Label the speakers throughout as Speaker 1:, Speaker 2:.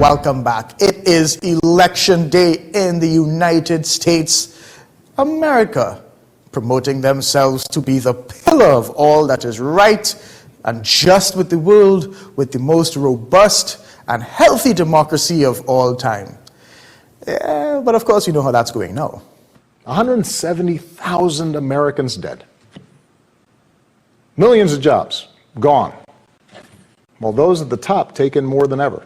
Speaker 1: welcome back. It is election day in the United States, America, promoting themselves to be the pillar of all that is right and just with the world, with the most robust and healthy democracy of all time. Yeah, but of course you know how that's going now.
Speaker 2: 170,000 Americans dead. Millions of jobs gone. While those at the top take in more than ever.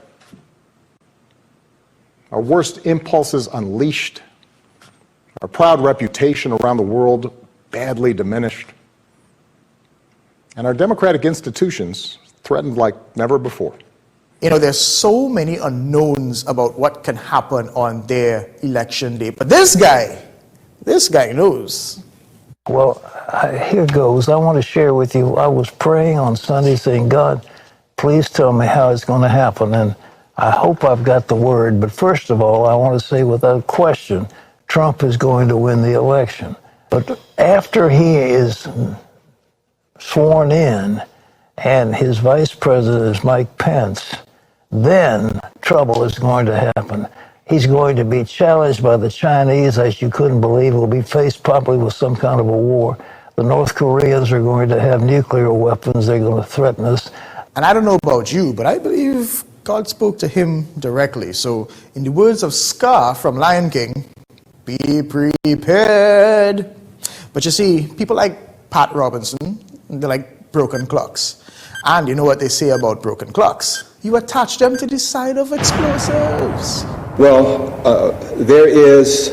Speaker 2: Our worst impulses unleashed. Our proud reputation around the world badly diminished. And our democratic institutions threatened like never before.
Speaker 1: You know, there's so many unknowns about what can happen on their election day. But this guy knows.
Speaker 3: Well, here goes. I want to share with you, I was praying on Sunday saying, God, please tell me how it's going to happen. And I hope I've got the word. But first of all, I want to say without question, Trump is going to win the election. But after he is sworn in and his vice president is Mike Pence, then trouble is going to happen. He's going to be challenged by the Chinese, as you couldn't believe. Will be faced probably with some kind of a war. The North Koreans are going to have nuclear weapons. They're going to threaten us.
Speaker 1: And I don't know about you, but I believe God spoke to him directly. So in the words of Scar from Lion King, be prepared. But you see, people like Pat Robinson, they're like broken clocks. And you know what they say about broken clocks? You attach them to the side of explosives.
Speaker 4: Well, there is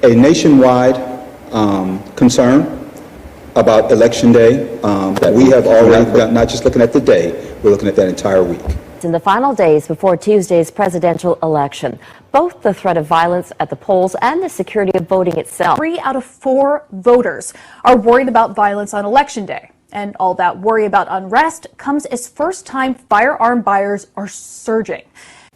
Speaker 4: a nationwide concern about Election Day that we have already got, not just looking at the day, we're looking at that entire week.
Speaker 5: In the final days before Tuesday's presidential election, both the threat of violence at the polls and the security of voting itself.
Speaker 6: 3 out of 4 voters are worried about violence on Election Day. And all that worry about unrest comes as first-time firearm buyers are surging.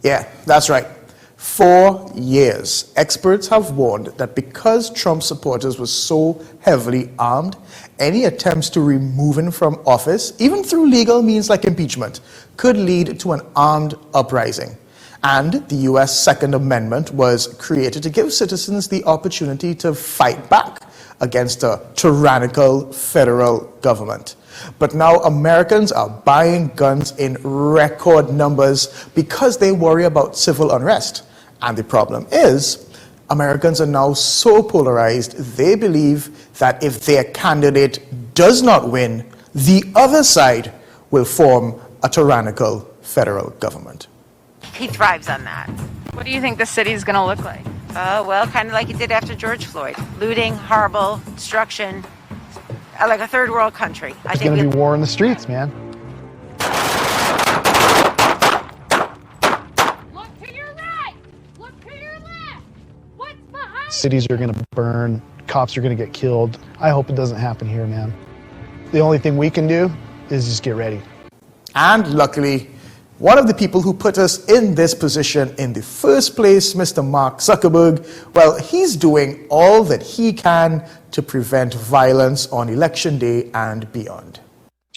Speaker 1: Yeah, that's right. 4 years. Experts have warned that because Trump supporters were so heavily armed, any attempts to remove him from office, even through legal means like impeachment, could lead to an armed uprising. And the U.S. Second Amendment was created to give citizens the opportunity to fight back against a tyrannical federal government. But now Americans are buying guns in record numbers because they worry about civil unrest. And the problem is, Americans are now so polarized, they believe that if their candidate does not win, the other side will form a tyrannical federal government.
Speaker 7: He thrives on that.
Speaker 8: What do you think the city's going to look like?
Speaker 7: Well, kind of like it did after George Floyd. Looting, horrible, destruction, like a third world country.
Speaker 9: There's going to be war in the streets, man.
Speaker 10: Look to your right! Look to your left! What's behind?
Speaker 9: Cities are going to burn. Cops are going to get killed. I hope it doesn't happen here, man. The only thing we can do is just get ready.
Speaker 1: And luckily, one of the people who put us in this position in the first place, Mr. Mark Zuckerberg, well, he's doing all that he can to prevent violence on Election Day and beyond.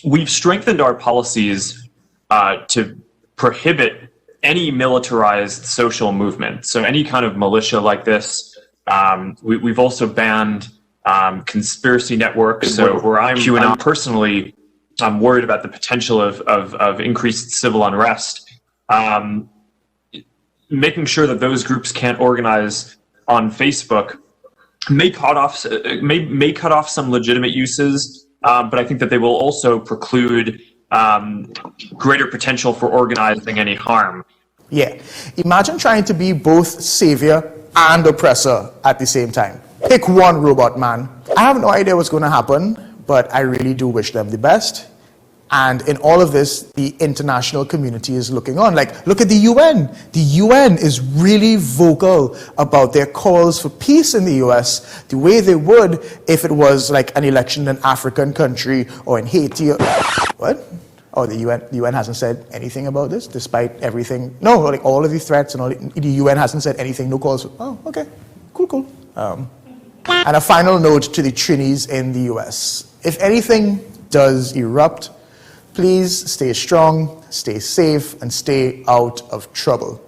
Speaker 1: We've strengthened our policies to prohibit any militarized social movement. So any kind of militia like this. We've also banned conspiracy networks. So where I'm personally, I'm worried about the potential of increased civil unrest. Making sure that those groups can't organize on Facebook may cut off some legitimate uses, but I think that they will also preclude greater potential for organizing any harm. Yeah, imagine trying to be both savior and oppressor at the same time. Pick one, robot man. I have no idea what's going to happen, but I really do wish them the best. And in all of this, the international community is looking on. Like, look at the UN. The UN is really vocal about their calls for peace in the US, the way they would if it was like an election in an African country or in Haiti. What? Oh, the UN hasn't said anything about this, despite everything. No, like all of the threats and all, the UN hasn't said anything, no calls. Oh, okay, cool. And a final note to the Trinis in the US. If anything does erupt,
Speaker 11: Please stay strong, stay safe, and stay out of trouble.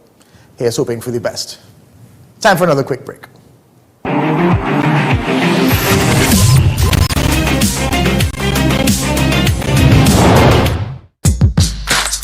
Speaker 11: Here's hoping for the best. Time for another quick break.